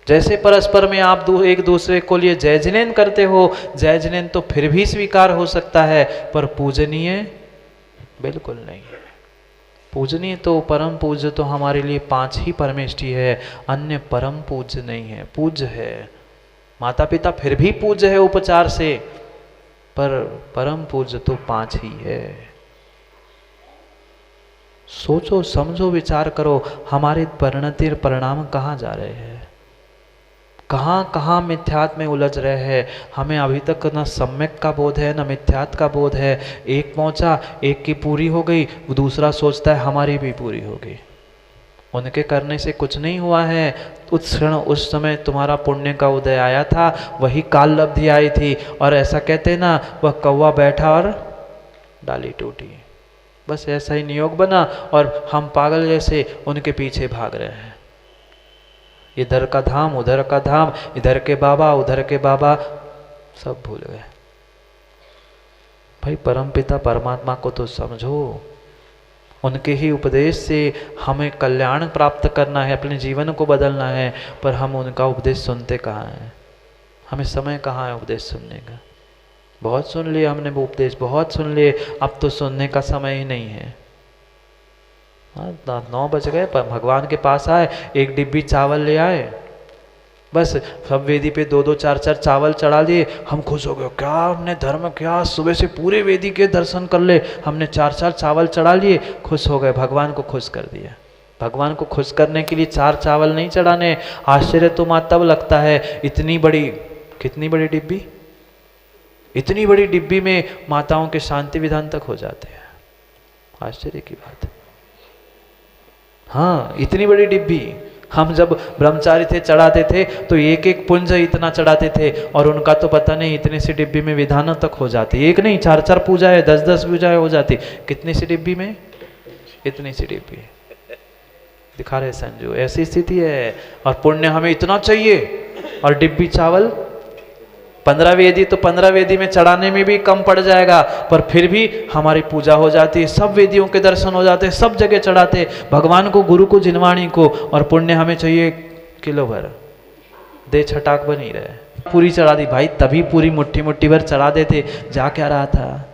जैसे परस्पर में आप एक दूसरे को लिए जय जिनेन करते हो, जय जिनेन तो फिर भी स्वीकार हो सकता है, पर पूजनीय बिल्कुल नहीं है। पूजनीय तो परम पूज्य तो हमारे लिए 5 ही परमेष्ठी है, अन्य परम पूज्य नहीं है। पूज्य है, माता पिता फिर भी पूज्य है उपचार से, पर परम पूज्य तो 5 ही है। सोचो समझो विचार करो, हमारे परिणति परिणाम कहाँ जा रहे हैं, कहाँ कहाँ मिथ्यात्व में उलझ रहे हैं। हमें अभी तक न सम्यक का बोध है न मिथ्यात्व का बोध है। एक पहुंचा, एक की पूरी हो गई, दूसरा सोचता है हमारी भी पूरी होगी। उनके करने से कुछ नहीं हुआ है। उस क्षण उस समय तुम्हारा पुण्य का उदय आया था, वही काल लब्धि आई थी। और ऐसा कहते ना, वह कौवा बैठा और डाली टूटी। बस ऐसा ही नियोग बना और हम पागल जैसे उनके पीछे भाग रहे हैं। इधर का धाम उधर का धाम, इधर के बाबा उधर के बाबा, सब भूल गए। भाई परमपिता परमात्मा को तो समझो, उनके ही उपदेश से हमें कल्याण प्राप्त करना है, अपने जीवन को बदलना है, पर हम उनका उपदेश सुनते कहाँ हैं? हमें समय कहाँ है उपदेश सुनने का? बहुत सुन लिए हमने वो उपदेश, बहुत सुन लिए, अब तो सुनने का समय ही नहीं है। 9 बज गए, पर भगवान के पास आए, एक डिब्बी चावल ले आए, बस सब वेदी पे 2-2 4-4 चावल चढ़ा लिए। हम खुश हो गए, क्या हमने धर्म किया, सुबह से पूरे वेदी के दर्शन कर ले, हमने 4-4 चावल चढ़ा लिए, खुश हो गए, भगवान को खुश कर दिया। भगवान को खुश करने के लिए 4 चावल नहीं चढ़ाने। आश्चर्य तो माँ तब लगता है, इतनी बड़ी, कितनी बड़ी डिब्बी, इतनी बड़ी डिब्बी में माताओं के शांति विधान तक हो जाते हैं। आश्चर्य की बात है। हाँ, इतनी बड़ी डिब्बी। हम जब ब्रह्मचारी थे चढ़ाते थे तो एक एक पुंज इतना चढ़ाते थे, और उनका तो पता नहीं इतनी सी डिब्बी में विधानों तक हो जाती। एक नहीं 4-4 पूजा है, 10-10 पूजा हो जाती। कितनी सी डिब्बी में? इतनी सी डिब्बी। दिखा रहे संजू, ऐसी स्थिति है। और पुण्य हमें इतना चाहिए, और डिब्बी चावल 15 वेदी, तो 15 वेदी में चढ़ाने में भी कम पड़ जाएगा, पर फिर भी हमारी पूजा हो जाती है, सब वेदियों के दर्शन हो जाते, सब जगह चढ़ाते भगवान को, गुरु को, जिनवाणी को, और पुण्य हमें चाहिए किलो भर। दे छटाक बनी रहे, पूरी चढ़ा दी भाई, तभी पूरी मुट्ठी मुट्ठी भर चढ़ा देते। जा क्या रहा था?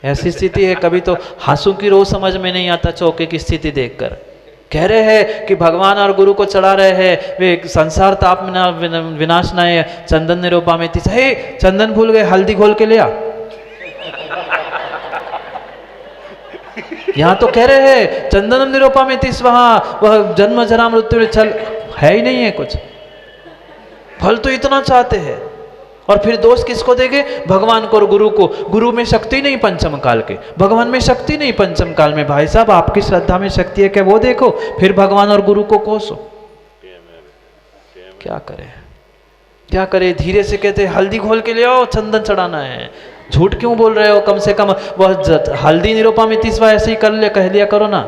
ऐसी स्थिति है। कभी तो हासू की रोज समझ में नहीं आता चौके की स्थिति देखकर। कह रहे हैं कि भगवान और गुरु को चढ़ा रहे हैं, वे संसार ताप में विनाश न है, चंदन निरूपा में तीस। हे चंदन भूल गए, हल्दी घोल के ले आ। यहाँ तो कह रहे हैं चंदनम निरूपा में तीस, वहां वह जन्म जरा मृत्यु चल है ही नहीं है कुछ। फल तो इतना चाहते हैं, और फिर दोष किसको देंगे? भगवान को और गुरु को। गुरु में शक्ति नहीं पंचम काल के, भगवान में शक्ति नहीं पंचम काल में। भाई साहब, आपकी श्रद्धा में शक्ति है क्या वो देखो, फिर भगवान और गुरु को कोसो। क्या करें, क्या करें? धीरे से कहते हल्दी घोल के ले आओ, चंदन चढ़ाना है। झूठ क्यों बोल रहे हो? कम से कम वह हल्दी निरूपा में 30वां ऐसे ही कर ले, कह लिया करो ना।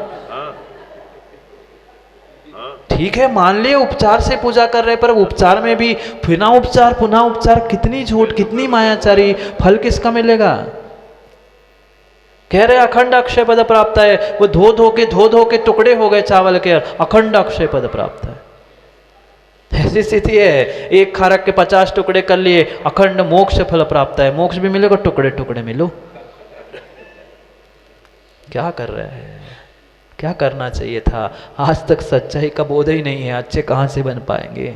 ठीक है, मान लिए उपचार से पूजा कर रहे, पर उपचार में भी पुनः उपचार, कितनी झूठ, कितनी मायाचारी, फल किसका मिलेगा? कह रहे अखंड अक्षय पद प्राप्त है, वो धो धो के टुकड़े हो गए चावल के, अखंड अक्षय पद प्राप्त है। ऐसी स्थिति है, एक खारक के 50 टुकड़े कर लिए, अखंड मोक्ष फल प्राप्त है। मोक्ष भी मिलेगा, टुकड़े टुकड़े मिलो। क्या कर रहे हैं? क्या करना चाहिए था? आज तक सच्चाई का बोध ही नहीं है। अच्छे कहाँ से बन पाएंगे?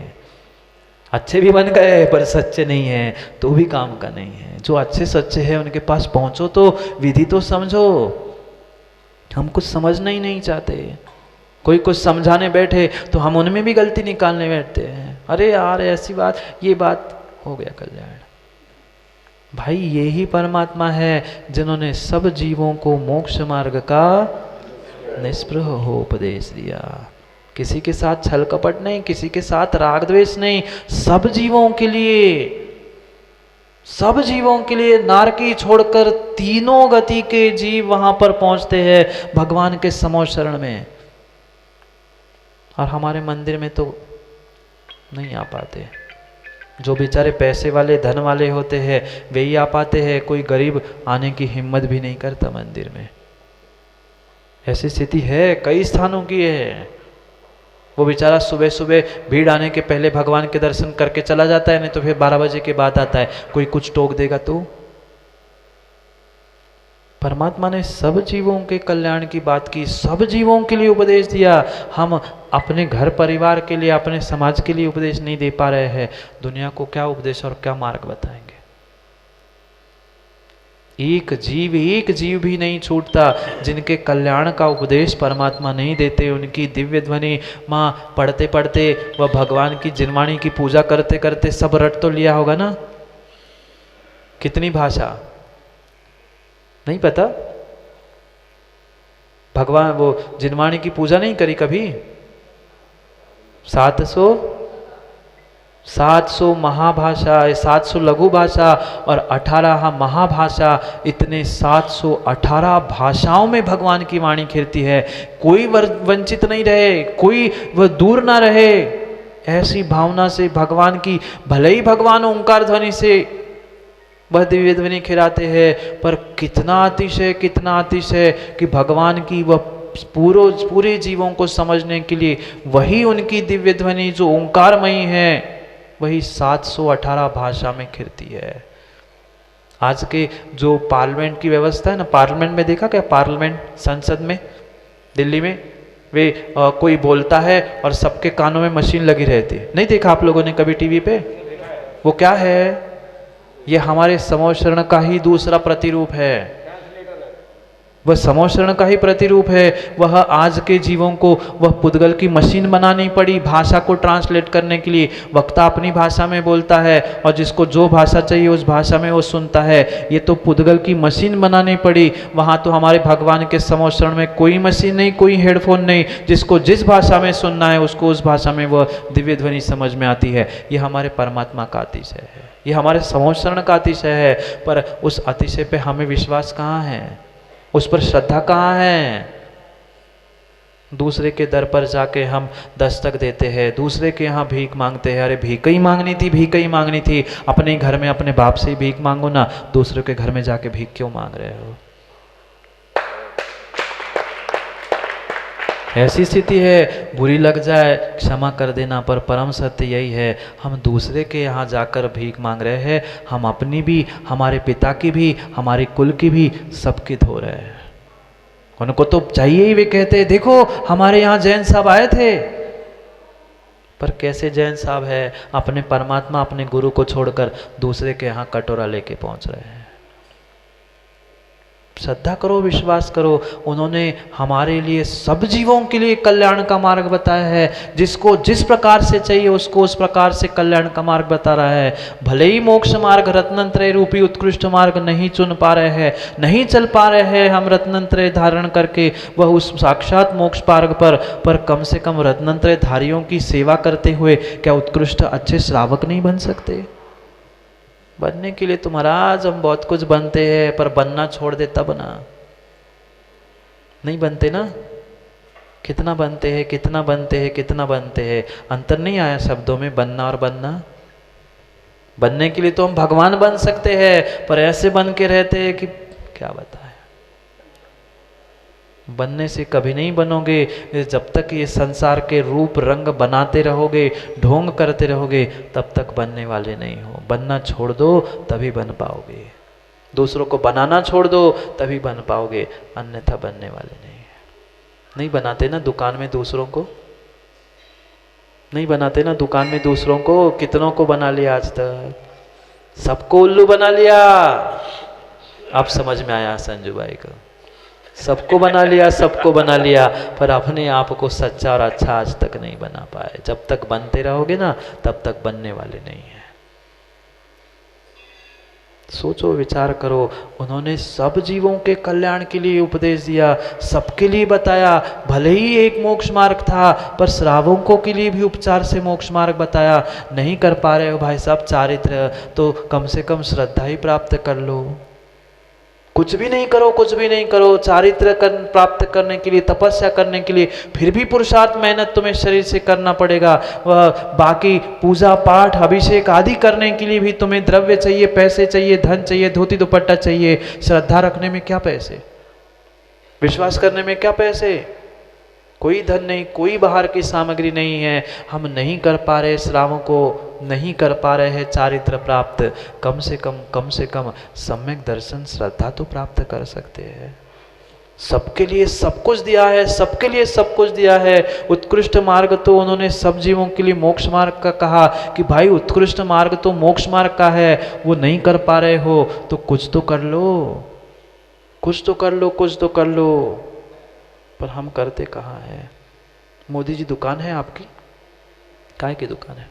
अच्छे भी बन गए पर सच्चे नहीं है तो भी काम का नहीं है। जो अच्छे सच्चे हैं उनके पास पहुंचो तो विधि तो समझो। हम कुछ समझना ही नहीं चाहते। कोई कुछ समझाने बैठे तो हम उनमें भी गलती निकालने बैठते हैं। अरे यार ऐसी बात, ये बात हो गया कल्याण। भाई यही परमात्मा है जिन्होंने सब जीवों को मोक्ष मार्ग का निष्प्रह हो उपदेश दिया। किसी के साथ छल कपट नहीं, किसी के साथ राग द्वेष नहीं। सब जीवों के लिए नारकी छोड़कर तीनों गति के जीव वहां पर पहुंचते हैं भगवान के समो शरण में। और हमारे मंदिर में तो नहीं आ पाते। जो बेचारे पैसे वाले धन वाले होते हैं वे ही आ पाते हैं। कोई गरीब आने की हिम्मत भी नहीं करता मंदिर में। ऐसी स्थिति है, कई स्थानों की है। वो बेचारा सुबह सुबह भीड़ आने के पहले भगवान के दर्शन करके चला जाता है, नहीं तो फिर 12 बजे के बाद आता है। कोई कुछ टोक देगा तो? परमात्मा ने सब जीवों के कल्याण की बात की, सब जीवों के लिए उपदेश दिया। हम अपने घर परिवार के लिए, अपने समाज के लिए उपदेश नहीं दे पा रहे हैं, दुनिया को क्या उपदेश और क्या मार्ग बताएंगे? एक जीव भी नहीं छूटता जिनके कल्याण का उपदेश परमात्मा नहीं देते। उनकी दिव्य ध्वनि माँ पढ़ते पढ़ते व भगवान की जिनवाणी की पूजा करते करते सब रट तो लिया होगा ना? कितनी भाषा नहीं पता? भगवान वो जिनवाणी की पूजा नहीं करी कभी? 700 महाभाषा, 700 लघु भाषा और 18 महाभाषा, इतने 718 भाषाओं में भगवान की वाणी खिरती है। कोई वंचित नहीं रहे, कोई वह दूर ना रहे। ऐसी भावना से भगवान की, भले ही भगवान ओंकार ध्वनि से वह दिव्य ध्वनि खिराते हैं, पर कितना अतिशय कि भगवान की वह पूरे जीवों को समझने के लिए वही उनकी दिव्य ध्वनि जो ओंकारमयी है, वही 718 भाषा में खिरती है। आज के जो पार्लियामेंट की व्यवस्था है ना, पार्लियामेंट में देखा क्या? पार्लियामेंट संसद में दिल्ली में वे कोई बोलता है और सबके कानों में मशीन लगी रहती है। नहीं देखा आप लोगों ने कभी टीवी पे? वो क्या है? ये हमारे समोशरण का ही दूसरा प्रतिरूप है। वह समोशरण का ही प्रतिरूप है। वह आज के जीवों को वह पुद्गल की मशीन बनानी पड़ी भाषा को ट्रांसलेट करने के लिए। वक्ता अपनी भाषा में बोलता है और जिसको जो भाषा चाहिए उस भाषा में वो सुनता है। ये तो पुद्गल की मशीन बनानी पड़ी। वहाँ तो हमारे भगवान के समोशरण में कोई मशीन नहीं, कोई हेडफोन नहीं। जिसको जिस भाषा में सुनना है उसको उस भाषा में वह दिव्य ध्वनि समझ में आती है। ये हमारे परमात्मा का अतिशय है, ये हमारे समोशरण का अतिशय है। पर उस अतिशय पे हमें विश्वास कहाँ है? उस पर श्रद्धा कहाँ है? दूसरे के दर पर जाके हम दस्तक देते हैं, दूसरे के यहाँ भीख मांगते हैं। अरे भीख ही मांगनी थी, अपने घर में अपने बाप से ही भीख मांगो ना, दूसरे के घर में जाके भीख क्यों मांग रहे हो? ऐसी स्थिति है, बुरी लग जाए क्षमा कर देना, पर परम सत्य यही है, हम दूसरे के यहाँ जाकर भीख मांग रहे हैं। हम अपनी भी, हमारे पिता की भी, हमारे कुल की भी, सबकी धो रहे हैं। उनको तो चाहिए ही, वे कहते हैं देखो हमारे यहाँ जैन साहब आए थे। पर कैसे जैन साहब है? अपने परमात्मा, अपने गुरु को छोड़कर दूसरे के यहाँ कटोरा लेके पहुँच रहे हैं। श्रद्धा करो, विश्वास करो। उन्होंने हमारे लिए, सब जीवों के लिए कल्याण का मार्ग बताया है। जिसको जिस प्रकार से चाहिए उसको उस प्रकार से कल्याण का मार्ग बता रहा है। भले ही मोक्ष मार्ग, रत्नत्रय रूपी उत्कृष्ट मार्ग नहीं चुन पा रहे हैं, नहीं चल पा रहे हैं हम रत्नत्रय धारण करके वह उस साक्षात मोक्ष मार्ग पर कम से कम रत्नत्रय धारियों की सेवा करते हुए क्या उत्कृष्ट अच्छे श्रावक नहीं बन सकते? बनने के लिए तो महाराज हम बहुत कुछ बनते हैं, पर बनना छोड़ दे तब ना। नहीं बनते ना? कितना बनते हैं, अंतर नहीं आया शब्दों में, बनना और बनना। बनने के लिए तो हम भगवान बन सकते हैं, पर ऐसे बन के रहते हैं कि क्या बताएं। बनने से कभी नहीं बनोगे। जब तक ये संसार के रूप रंग बनाते रहोगे, ढोंग करते रहोगे, तब तक बनने वाले नहीं हो। बनना छोड़ दो तभी बन पाओगे। दूसरों को बनाना छोड़ दो तभी बन पाओगे, अन्यथा बनने वाले नहीं है। नहीं बनाते ना दुकान में दूसरों को, नहीं बनाते ना दुकान में दूसरों को। कितनों को बना लिया आज तक? सबको उल्लू बना लिया। अब समझ में आया संजू भाई को। सबको बना लिया, पर अपने आप को सच्चा और अच्छा आज तक नहीं बना पाए। जब तक बनते रहोगे ना, तब तक बनने वाले नहीं है। सोचो, विचार करो। उन्होंने सब जीवों के कल्याण के लिए उपदेश दिया, सबके लिए बताया। भले ही एक मोक्ष मार्ग था, पर श्रावकों के लिए भी उपचार से मोक्ष मार्ग बताया। नहीं कर पा रहे हो भाई साहब चारित्र, तो कम से कम श्रद्धा ही प्राप्त कर लो। कुछ भी नहीं करो, चारित्र प्राप्त करने के लिए, तपस्या करने के लिए फिर भी पुरुषार्थ, मेहनत तुम्हें शरीर से करना पड़ेगा। वह बाकी पूजा पाठ अभिषेक आदि करने के लिए भी तुम्हें द्रव्य चाहिए, पैसे चाहिए, धन चाहिए, धोती दुपट्टा चाहिए। श्रद्धा रखने में क्या पैसे, विश्वास करने में क्या पैसे? कोई धन नहीं, कोई बाहर की सामग्री नहीं है। हम नहीं कर पा रहे श्रावों को, नहीं कर पा रहे हैं चारित्र प्राप्त, कम से कम सम्यक दर्शन श्रद्धा तो प्राप्त कर सकते हैं। सबके लिए सब कुछ दिया है, सबके लिए सब कुछ दिया है। उत्कृष्ट मार्ग तो उन्होंने सब जीवों के लिए मोक्ष मार्ग का कहा कि भाई उत्कृष्ट मार्ग तो मोक्ष मार्ग का है, वो नहीं कर पा रहे हो तो कुछ तो कर लो, कुछ तो कर लो, कुछ तो कर लो। पर हम करते कहाँ हैं? मोदी जी दुकान है आपकी? काय की दुकान है?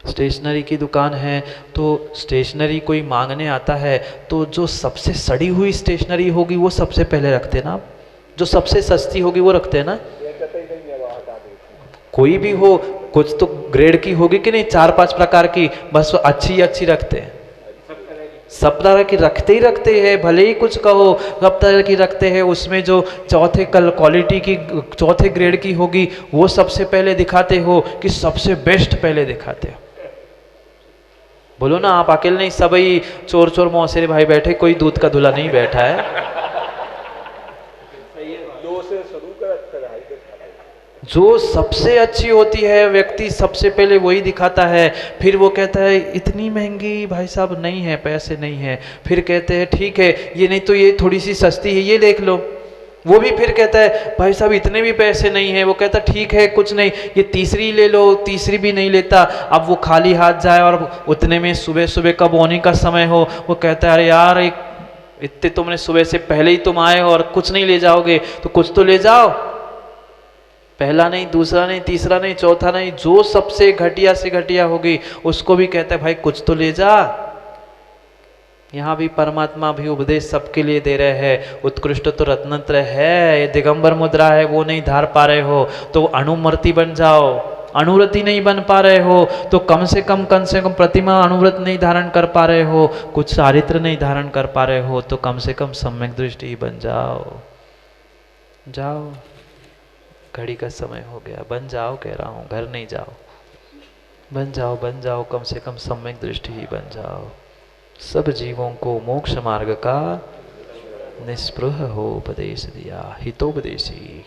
स्टेशनरी की दुकान है। तो स्टेशनरी कोई मांगने आता है तो जो सबसे सड़ी हुई स्टेशनरी होगी वो सबसे पहले रखते ना आप, जो सबसे सस्ती होगी वो रखते हैं ना। कोई भी हो कुछ तो ग्रेड की होगी कि नहीं, 4-5 प्रकार की, बस वो अच्छी अच्छी रखते हैं। सब तरह की रखते ही रखते हैं, भले ही कुछ कहो सब तरह की रखते हैं। उसमें जो चौथे क्वालिटी की, चौथे ग्रेड की होगी वो सबसे पहले दिखाते हो कि सबसे बेस्ट पहले दिखाते हो? बोलो ना, आप अकेले नहीं, सभी चोर चोर मौसेरे भाई बैठे, कोई दूध का धुला नहीं बैठा है। जो सबसे अच्छी होती है व्यक्ति सबसे पहले वही दिखाता है। फिर वो कहता है इतनी महंगी भाई साहब नहीं है, पैसे नहीं है। फिर कहते हैं ठीक है, ये नहीं तो ये थोड़ी सी सस्ती है, ये देख लो। वो भी फिर कहता है भाई साहब इतने भी पैसे नहीं है। वो कहता ठीक है कुछ नहीं, ये तीसरी ले लो, तीसरी भी नहीं लेता। अब वो खाली हाथ जाए और उतने में सुबह सुबह कब होने का समय हो, वो कहता है अरे यार इतने तुमने सुबह से पहले ही तुम आए हो और कुछ नहीं ले जाओगे, तो कुछ तो ले जाओ। पहला नहीं, दूसरा नहीं, तीसरा नहीं, चौथा नहीं, जो सबसे घटिया से घटिया होगी उसको भी कहता है भाई कुछ तो ले जा। यहाँ भी परमात्मा भी उपदेश सबके लिए दे रहे हैं। उत्कृष्ट तो रत्नत्र है, ये दिगंबर मुद्रा है, वो नहीं धार पा रहे हो तो अणुमूर्ति बन जाओ। अणुव्रति नहीं बन पा रहे हो तो कम से कम प्रतिमा अणुव्रत नहीं धारण कर पा रहे हो, कुछ चारित्र नहीं धारण कर पा रहे हो तो कम से कम सम्यक दृष्टि बन जाओ। जाओ, घड़ी का समय हो गया, बन जाओ कह रहा हूँ, घर नहीं जाओ। बन जाओ, बन जाओ, कम से कम सम्यक दृष्टि ही बन जाओ। सब जीवों को मोक्ष मार्ग का निस्पृह हो उपदेश दिया, हितोपदेशी।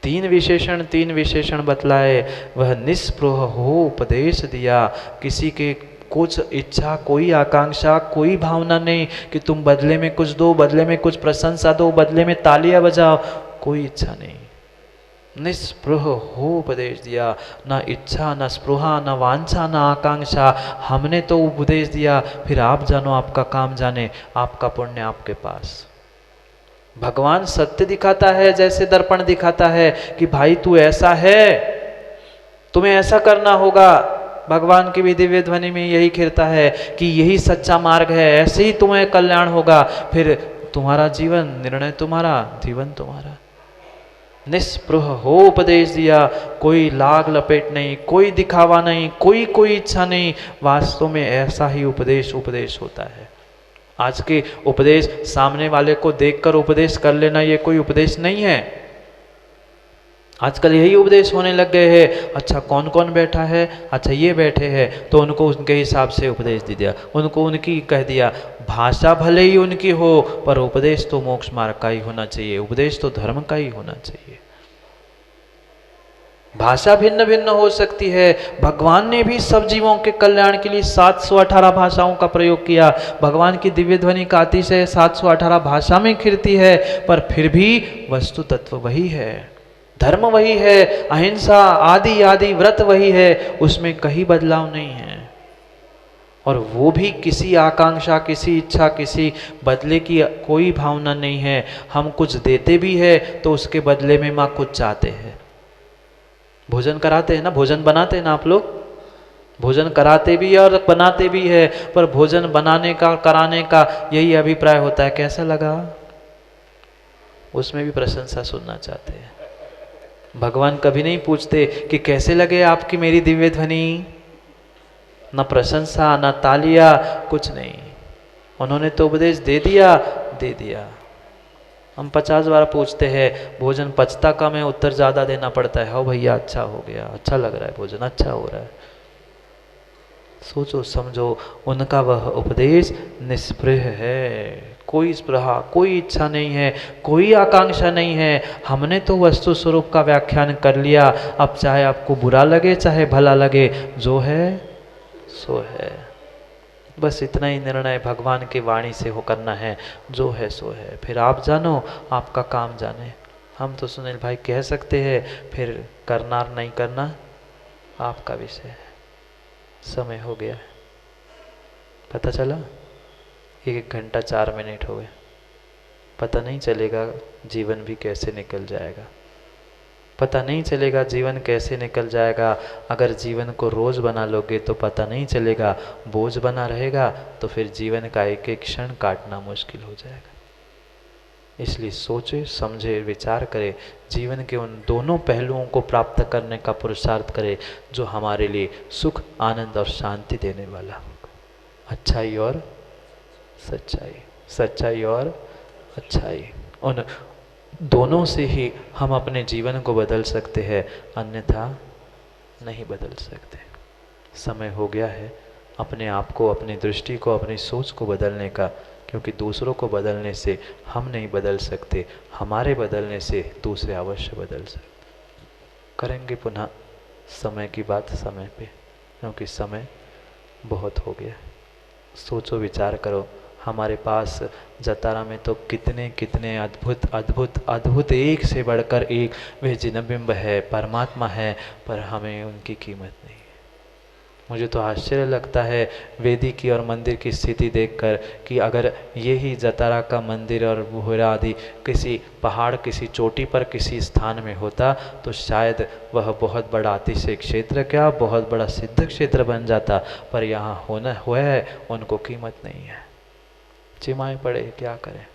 तीन विशेषण बतलाए, वह निस्पृह हो उपदेश दिया। किसी के कुछ इच्छा, कोई आकांक्षा, कोई भावना नहीं कि तुम बदले में कुछ दो, बदले में कुछ प्रशंसा दो, बदले में तालियां बजाओ, कोई इच्छा नहीं। निस्पृह हो उपदेश दिया, ना इच्छा, ना स्पृहा, ना वांछा, ना आकांक्षा। हमने तो उपदेश दिया, फिर आप जानो, आपका काम जाने, आपका पुण्य आपके पास। भगवान सत्य दिखाता है, जैसे दर्पण दिखाता है कि भाई तू ऐसा है, तुम्हें ऐसा करना होगा। भगवान की भी दिव्य ध्वनि में यही खिरता है कि यही सच्चा मार्ग है, ऐसे ही तुम्हें कल्याण होगा। फिर तुम्हारा जीवन, निर्णय तुम्हारा, जीवन तुम्हारा। निस्पृह हो उपदेश दिया, कोई लाग लपेट नहीं, कोई दिखावा नहीं, कोई इच्छा नहीं। वास्तव में ऐसा ही उपदेश होता है। आज के उपदेश सामने वाले को देखकर उपदेश कर लेना, ये कोई उपदेश नहीं है। आजकल यही उपदेश होने लग गए हैं। अच्छा कौन कौन बैठा है, अच्छा ये बैठे हैं तो उनको उनके हिसाब से उपदेश दे दिया, उनको उनकी कह दिया। भाषा भले ही उनकी हो पर उपदेश तो मोक्ष मार्ग का ही होना चाहिए, उपदेश तो धर्म का ही होना चाहिए। भाषा भिन्न भिन्न हो सकती है। भगवान ने भी सब जीवों के कल्याण के लिए 718 भाषाओं का प्रयोग किया। भगवान की दिव्य ध्वनि का अतिशय 718 भाषा में खिरती है, पर फिर भी वस्तु तत्व वही है, धर्म वही है, अहिंसा आदि आदि व्रत वही है, उसमें कहीं बदलाव नहीं है। और वो भी किसी आकांक्षा, किसी इच्छा, किसी बदले की कोई भावना नहीं है। हम कुछ देते भी है तो उसके बदले में माँ कुछ चाहते हैं। भोजन कराते हैं ना, भोजन बनाते हैं ना आप लोग, भोजन कराते भी है और बनाते भी है, पर भोजन बनाने का, कराने का यही अभिप्राय होता है कैसा लगा, उसमें भी प्रशंसा सुनना चाहते हैं। भगवान कभी नहीं पूछते कि कैसे लगे आपकी मेरी दिव्य ध्वनि, न प्रशंसा, न तालियां, कुछ नहीं। उन्होंने तो उपदेश दे दिया, दे दिया। हम 50 बार पूछते हैं, भोजन पचता कम है, उत्तर ज़्यादा देना पड़ता है। हो भैया अच्छा हो गया, अच्छा लग रहा है, भोजन अच्छा हो रहा है। सोचो समझो, उनका वह उपदेश निष्पृह है, कोई स्पृहा, कोई इच्छा नहीं है, कोई आकांक्षा नहीं है। हमने तो वस्तु स्वरूप का व्याख्यान कर लिया, अब चाहे आपको बुरा लगे चाहे भला लगे, जो है सो है। बस इतना ही निर्णय भगवान की वाणी से हो करना है, जो है सो है। फिर आप जानो, आपका काम जाने। हम तो सुनील भाई कह सकते हैं, फिर करना नहीं करना आपका विषय है। समय हो गया, पता चला 1 घंटा 4 मिनट हो गए। पता नहीं चलेगा जीवन भी कैसे निकल जाएगा, पता नहीं चलेगा जीवन कैसे निकल जाएगा। अगर जीवन को रोज बना लोगे तो पता नहीं चलेगा, बोझ बना रहेगा तो फिर जीवन का एक एक क्षण काटना मुश्किल हो जाएगा। इसलिए सोचे समझे विचार करें, जीवन के उन दोनों पहलुओं को प्राप्त करने का पुरुषार्थ करें जो हमारे लिए सुख, आनंद और शांति देने वाला होगा। अच्छाई और सच्चाई, सच्चाई और अच्छाई, उन दोनों से ही हम अपने जीवन को बदल सकते हैं, अन्यथा नहीं बदल सकते। समय हो गया है अपने आप को, अपनी दृष्टि को, अपनी सोच को बदलने का, क्योंकि दूसरों को बदलने से हम नहीं बदल सकते, हमारे बदलने से दूसरे अवश्य बदल सकते। करेंगे पुनः समय की बात समय पे, क्योंकि समय बहुत हो गया। सोचो विचार करो, हमारे पास जतारा में तो कितने कितने अद्भुत अद्भुत अद्भुत, एक से बढ़कर एक वे जिनबिंब है, परमात्मा है, पर हमें उनकी कीमत नहीं है। मुझे तो आश्चर्य लगता है वेदी की और मंदिर की स्थिति देखकर कि अगर यही जतारा का मंदिर और बोहरा आदि किसी पहाड़, किसी चोटी पर, किसी स्थान में होता तो शायद वह बहुत बड़ा अतिशय क्षेत्र, क्या बहुत बड़ा सिद्ध क्षेत्र बन जाता। पर यहाँ होना हुआ है, उनको कीमत नहीं है, चिमाए पड़े, क्या करें।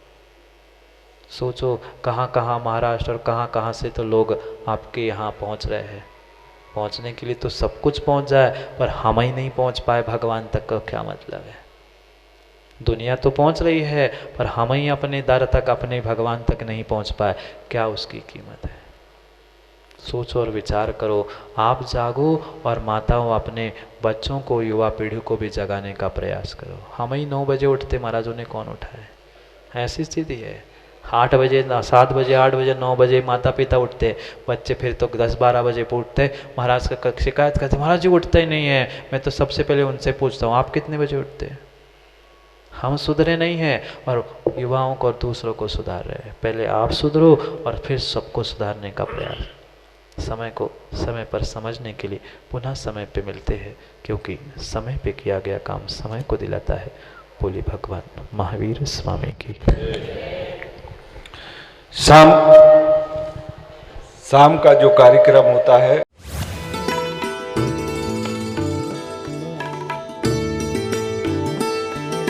सोचो कहाँ कहाँ महाराष्ट्र और कहाँ कहाँ से तो लोग आपके यहाँ पहुँच रहे हैं। पहुँचने के लिए तो सब कुछ पहुँच जाए, पर हम ही नहीं पहुँच पाए भगवान तक का क्या मतलब है। दुनिया तो पहुँच रही है, पर हम ही अपने दर तक, अपने भगवान तक नहीं पहुँच पाए, क्या उसकी कीमत है। सोचो और विचार करो, आप जागो और माताओं अपने बच्चों को, युवा पीढ़ी को भी जगाने का प्रयास करो। हम ही 9 बजे उठते, महाराजों ने कौन उठाए, ऐसी स्थिति है। 8 बजे, 7 बजे, 8 बजे, 9 बजे माता पिता उठते, बच्चे फिर तो 10-12 बजे उठते। महाराज का शिकायत करते, महाराज जी उठते ही नहीं है। मैं तो सबसे पहले उनसे पूछता हूँ, आप कितने बजे उठते हैं। हम सुधरे नहीं हैं और युवाओं को और दूसरों को सुधार रहे हैं। पहले आप सुधरो और फिर सबको सुधारने का प्रयास। समय को समय पर समझने के लिए पुनः समय पे मिलते हैं, क्योंकि समय पे किया गया काम समय को दिलाता है। बोली भगवान महावीर स्वामी की। शाम का जो कार्यक्रम होता है